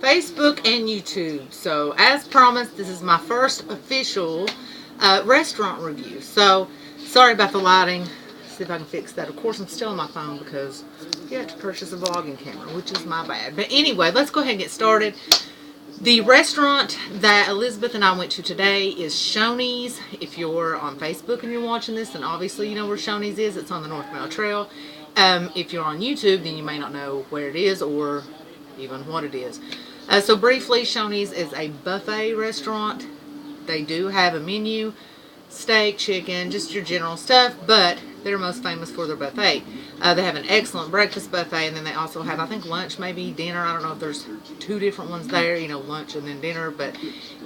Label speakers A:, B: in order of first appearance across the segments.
A: Facebook and YouTube. So, as promised, this is my first official restaurant review. So, sorry about the lighting. See if I can fix that. Of course, I'm still on my phone because you have to purchase a vlogging camera, which is my bad. But anyway, let's go ahead and get started. The restaurant that Elizabeth and I went to today is Shoneys. If you're on Facebook and you're watching this, then obviously you know where Shoneys is. It's on the North Mile Trail. If you're on YouTube, then you may not know where it is or even what it is. So briefly, Shoneys is a buffet restaurant. They do have a menu, steak, chicken, just your general stuff, but they're most famous for their buffet. They have an excellent breakfast buffet, and then they also have, I think, lunch, maybe dinner. I don't know if there's two different ones there, you know, lunch and then dinner. But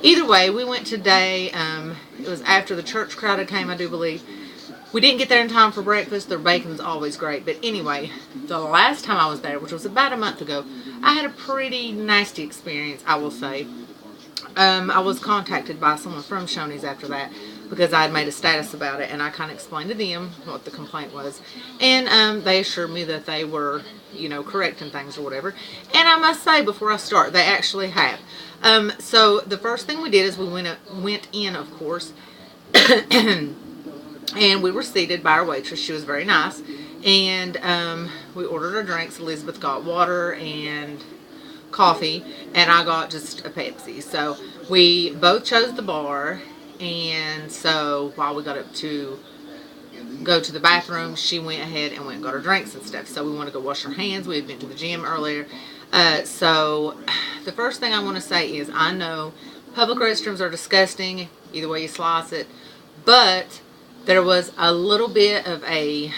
A: either way, we went today. It was after the church crowd came, I do believe. We didn't get there in time for breakfast. Their bacon's always great. But anyway, the last time I was there, which was about a month ago, I had a pretty nasty experience, I will say. I was contacted by someone from Shoneys after that because I had made a status about it, and I kind of explained to them what the complaint was. And they assured me that they were, you know, correcting things or whatever. And I must say, before I start, they actually have. So the first thing we did is we went in, of course, and we were seated by our waitress. She was very nice. And we ordered our drinks. Elizabeth got water and coffee, and I got just a Pepsi. So we both chose the bar, and so while we got up to go to the bathroom, she went ahead and went and got her drinks and stuff. So we wanted to go wash our hands. We had been to the gym earlier. So the first thing I want to say is I know public restrooms are disgusting, either way you slice it, but there was a little bit of a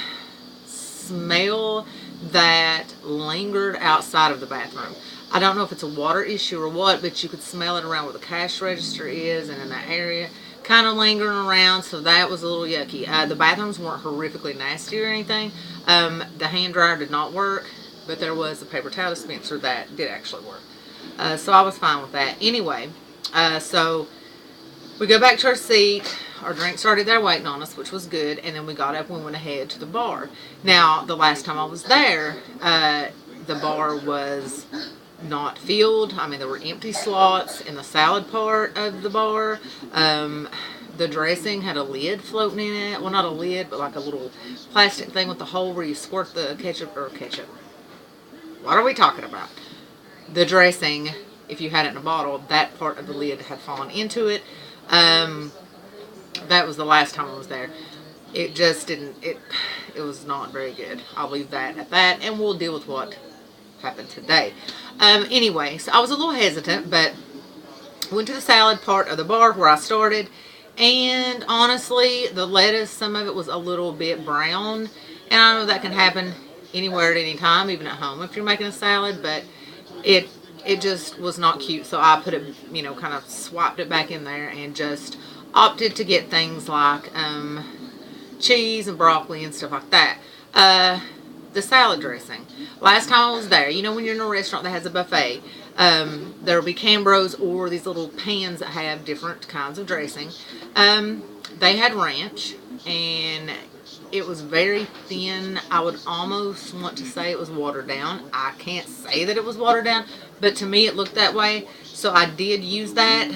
A: smell that lingered outside of the bathroom. I don't know if it's a water issue or what, but you could smell it around where the cash register is and in that area, kind of lingering around, so that was a little yucky. The bathrooms weren't horrifically nasty or anything. The hand dryer did not work, but there was a paper towel dispenser that did actually work. So I was fine with that. Anyway, so we go back to our seat. Our drink started there waiting on us, which was good, and then we got up and we went ahead to the bar. Now, the last time I was there, the bar was not filled. I mean, there were empty slots in the salad part of the bar. The dressing had a lid floating in it. Well, not a lid, but like a little plastic thing with the hole where you squirt the ketchup. What are we talking about? The dressing, if you had it in a bottle, that part of the lid had fallen into it. That was the last time I was there. It just didn't, it was not very good. I'll leave that at that, and we'll deal with what happened today. Anyway, so I was a little hesitant, but went to the salad part of the bar where I started, and honestly, the lettuce, some of it was a little bit brown, and I know that can happen anywhere at any time, even at home if you're making a salad, but it just was not cute, so I put it, you know, kind of swapped it back in there and just opted to get things like cheese and broccoli and stuff like that. The salad dressing. Last time I was there, you know, when you're in a restaurant that has a buffet, there will be Cambros or these little pans that have different kinds of dressing. They had ranch, and it was very thin. I would almost want to say it was watered down. I can't say that it was watered down, but to me it looked that way. So I did use that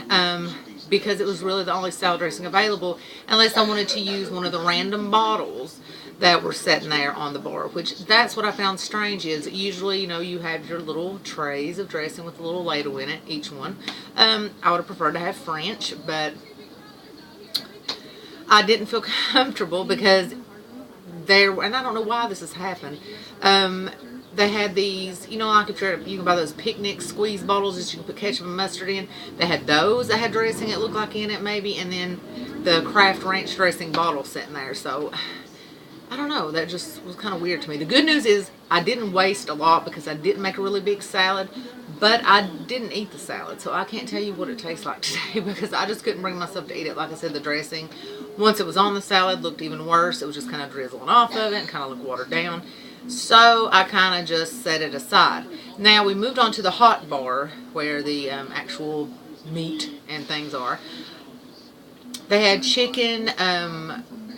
A: because it was really the only salad dressing available, unless I wanted to use one of the random bottles that were sitting there on the bar, which that's what I found strange is usually, you know, you have your little trays of dressing with a little ladle in it, each one. I would have preferred to have French, but I didn't feel comfortable because there, and I don't know why this has happened. They had these, you know, like if you're at, you can buy those picnic squeeze bottles that you can put ketchup and mustard in. They had those that had dressing, it looked like in it maybe, and then the Kraft Ranch dressing bottle sitting there. So I don't know, that just was kind of weird to me. The good news is I didn't waste a lot because I didn't make a really big salad, but I didn't eat the salad, so I can't tell you what it tastes like today because I just couldn't bring myself to eat it. Like I said, the dressing, once it was on the salad, looked even worse. It was just kind of drizzling off of it and kind of looked watered down. So I kind of just set it aside. Now we moved on to the hot bar where the actual meat and things are. They had chicken,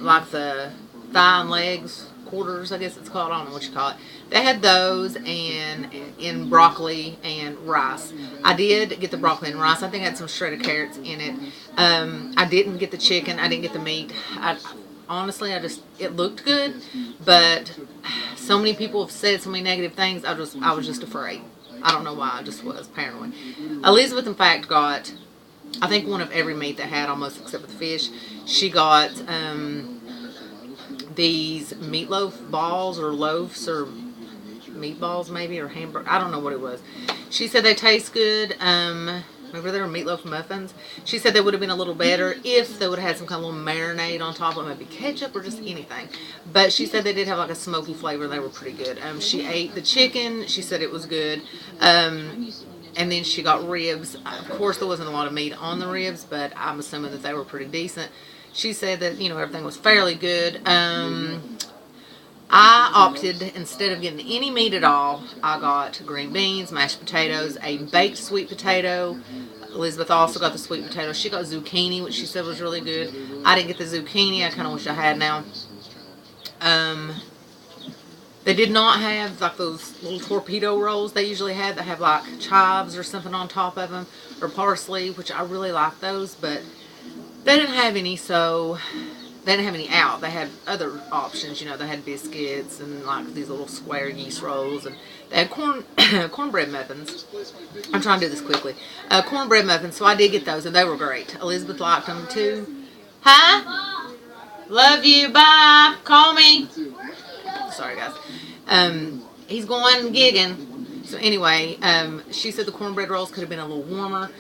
A: like the thigh and legs, quarters, I guess it's called. I don't know what you call it. They had those and in broccoli and rice. I did get the broccoli and rice. I think I had some shredded carrots in it. I didn't get the chicken. I didn't get the meat. Honestly, it looked good, but so many people have said so many negative things. I was just afraid. I don't know why. I just was paranoid. Elizabeth, in fact, got, I think, one of every meat they had, almost except for the fish. She got these meatloaf balls or loaves or meatballs maybe, or hamburger. I don't know what it was. She said they taste good. Maybe they were meatloaf muffins. She said they would have been a little better if they would have had some kind of little marinade on top of maybe ketchup or just anything. But she said they did have like a smoky flavor. They were pretty good. She ate the chicken. She said it was good. And then she got ribs. Of course, there wasn't a lot of meat on the ribs, but I'm assuming that they were pretty decent. She said that, you know, everything was fairly good. I opted, instead of getting any meat at all, I got green beans, mashed potatoes, a baked sweet potato. Elizabeth also got the sweet potato. She got zucchini, which she said was really good. I didn't get the zucchini. I kind of wish I had now. They did not have like those little torpedo rolls they usually have that have like chives or something on top of them, or parsley, which I really like those, but they didn't have any, so they didn't have any out. They had other options, you know. They had biscuits and like these little square yeast rolls, and they had cornbread muffins. I'm trying to do this quickly. Cornbread muffins, so I did get those, and they were great. Elizabeth liked them too. Huh? Love you. Bye. Call me. Sorry, guys. He's going gigging. So anyway, she said the cornbread rolls could have been a little warmer.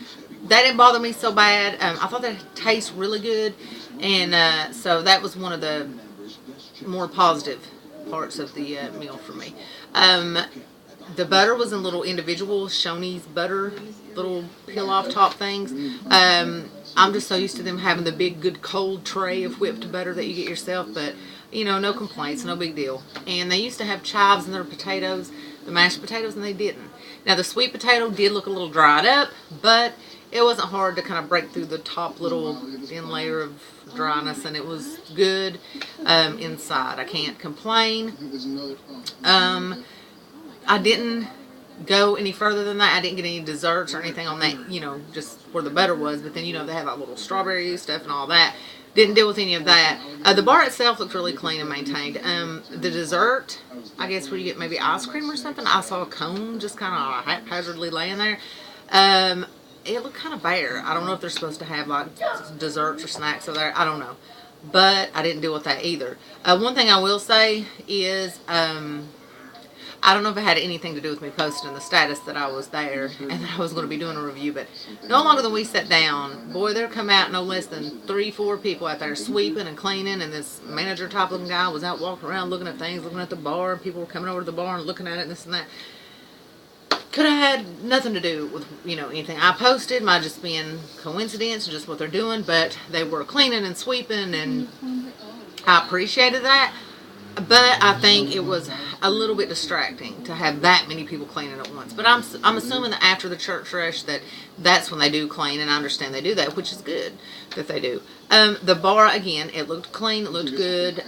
A: That didn't bother me so bad. I thought that tastes really good. And so that was one of the more positive parts of the meal for me. The butter was in little individual Shoneys butter, little peel-off top things. I'm just so used to them having the big, good, cold tray of whipped butter that you get yourself. But, you know, no complaints, no big deal. And they used to have chives in their potatoes, the mashed potatoes, and they didn't. Now, the sweet potato did look a little dried up, but it wasn't hard to kind of break through the top little thin layer of dryness, and it was good inside. I can't complain. I didn't go any further than that. I didn't get any desserts or anything on that, you know, just where the butter was. But then, you know, they had like little strawberry stuff and all that. Didn't deal with any of that. The bar itself looked really clean and maintained. The dessert, I guess where you get maybe ice cream or something, I saw a cone just kind of haphazardly laying there. It looked kind of bare. I don't know if they're supposed to have like desserts or snacks over there. I don't know. But I didn't deal with that either. One thing I will say is, I don't know if it had anything to do with me posting the status that I was there and that I was going to be doing a review, but no longer than we sat down, boy, there come out no less than 3-4 people out there sweeping and cleaning, and this manager type looking guy was out walking around looking at things, looking at the bar, and people were coming over to the bar and looking at it and this and that. Could have had nothing to do with, you know, anything I posted. Might just been coincidence, just what they're doing, but they were cleaning and sweeping, and I appreciated that. But I think it was a little bit distracting to have that many people cleaning at once. But I'm assuming that after the church rush that's when they do clean, and I understand they do that, which is good that they do. The bar, again, it looked clean, it looked good.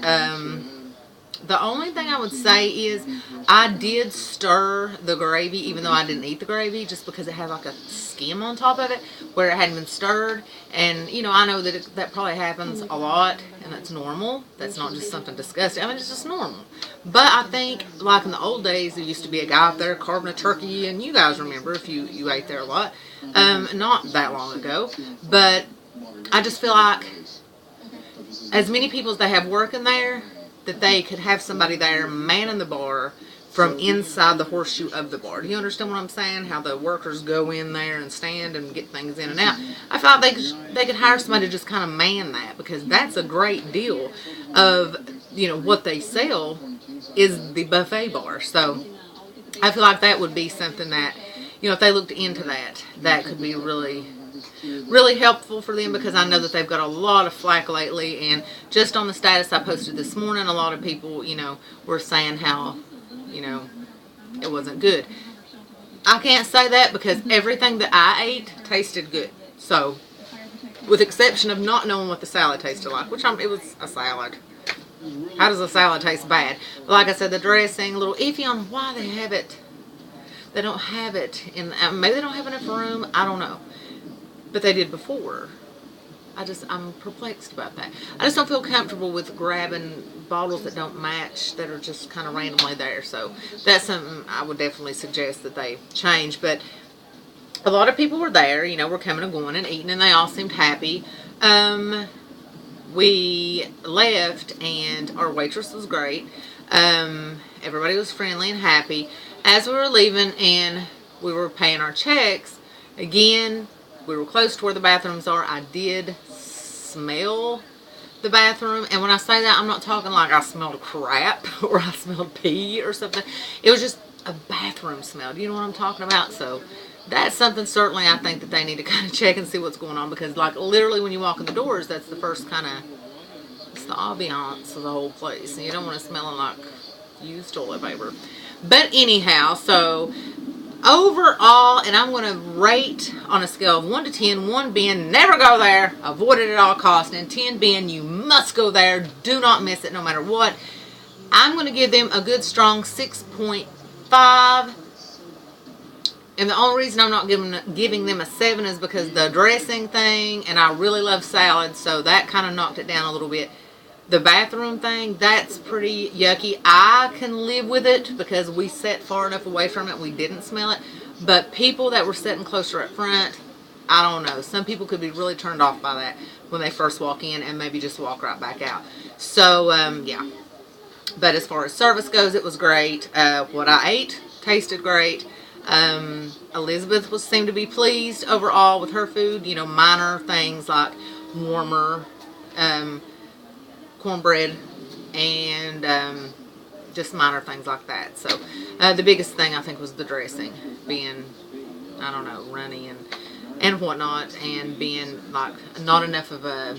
A: The only thing I would say is I did stir the gravy, even though I didn't eat the gravy, just because it had like a skim on top of it where it hadn't been stirred. And, you know, I know that that probably happens a lot, and that's normal. That's not just something disgusting. I mean, it's just normal. But I think, like in the old days, there used to be a guy up there carving a turkey, and you guys remember if you ate there a lot. Not that long ago. But I just feel like as many people as they have working there, that they could have somebody there manning the bar from inside the horseshoe of the bar. Do you understand what I'm saying? How the workers go in there and stand and get things in and out. I felt like they could hire somebody to just kind of man that, because that's a great deal of, you know, what they sell is the buffet bar. So I feel like that would be something that, you know, if they looked into that, that could be really helpful for them, because I know that they've got a lot of flack lately, and just on the status I posted this morning, a lot of people, you know, were saying how, you know, it wasn't good. I can't say that because everything that I ate tasted good. So, with exception of not knowing what the salad tasted like, which it was a salad. How does a salad taste bad? But like I said, the dressing, a little iffy on why they have it. They don't have it in, maybe they don't have enough room. I don't know. But they did before. I'm perplexed about that. I just don't feel comfortable with grabbing bottles that don't match, that are just kind of randomly there. So that's something I would definitely suggest that they change. But a lot of people were there, you know, were coming and going and eating, and they all seemed happy. We left, and our waitress was great. Everybody was friendly and happy. As we were leaving and we were paying our checks, again, we were close to where the bathrooms are. I did smell the bathroom. And when I say that, I'm not talking like I smelled crap or I smelled pee or something. It was just a bathroom smell. Do you know what I'm talking about? So that's something certainly I think that they need to kind of check and see what's going on. Because like literally when you walk in the doors, that's the first kind of, it's the ambiance of the whole place. And you don't want to smell like used toilet paper. But anyhow, so overall, and I'm going to rate on a scale of 1 to 10, 1 being never go there, avoid it at all costs, and 10 being you must go there, do not miss it no matter what. I'm going to give them a good strong 6.5. And the only reason I'm not giving them a 7 is because the dressing thing, and I really love salad, so that kind of knocked it down a little bit. The bathroom thing, that's pretty yucky. I can live with it because we sat far enough away from it, we didn't smell it. But people that were sitting closer up front, I don't know. Some people could be really turned off by that when they first walk in and maybe just walk right back out. So, yeah. But as far as service goes, it was great. What I ate tasted great. Elizabeth seemed to be pleased overall with her food. You know, minor things like warmer cornbread and just minor things like that. So the biggest thing I think was the dressing being, I don't know, runny and whatnot, and being like not enough of a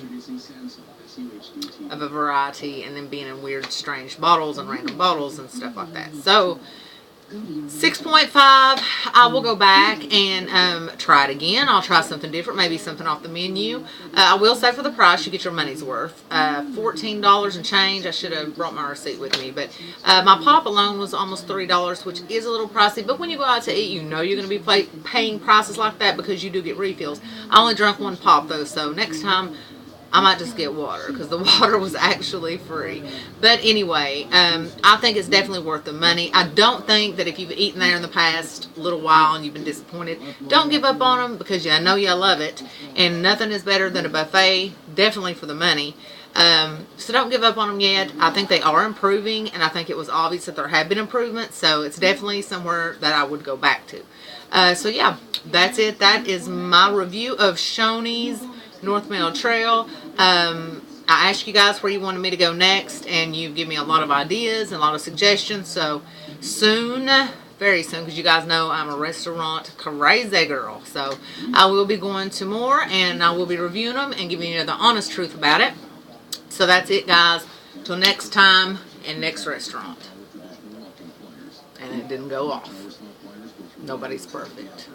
A: variety, and then being in weird strange bottles and random bottles and stuff like that. So 6.5. I will go back and try it again. I'll try something different, maybe something off the menu. I will say for the price, you get your money's worth. $14 and change. I should have brought my receipt with me, but my pop alone was almost $3, which is a little pricey. But when you go out to eat, you know you're going to be paying prices like that because you do get refills. I only drank one pop though, so next time I might just get water because the water was actually free. But anyway, I think it's definitely worth the money. I don't think that if you've eaten there in the past little while and you've been disappointed, don't give up on them because I know you love it. And nothing is better than a buffet, definitely for the money. So don't give up on them yet. I think they are improving, and I think it was obvious that there have been improvements. So it's definitely somewhere that I would go back to. So yeah, that's it. That is my review of Shoneys North Middle Trail. I asked you guys where you wanted me to go next, and you give me a lot of ideas and a lot of suggestions. So soon, very soon, because you guys know I'm a restaurant crazy girl. So I will be going to more, and I will be reviewing them and giving you the honest truth about it. So that's it, guys. Till next time and next restaurant. And it didn't go off. Nobody's perfect.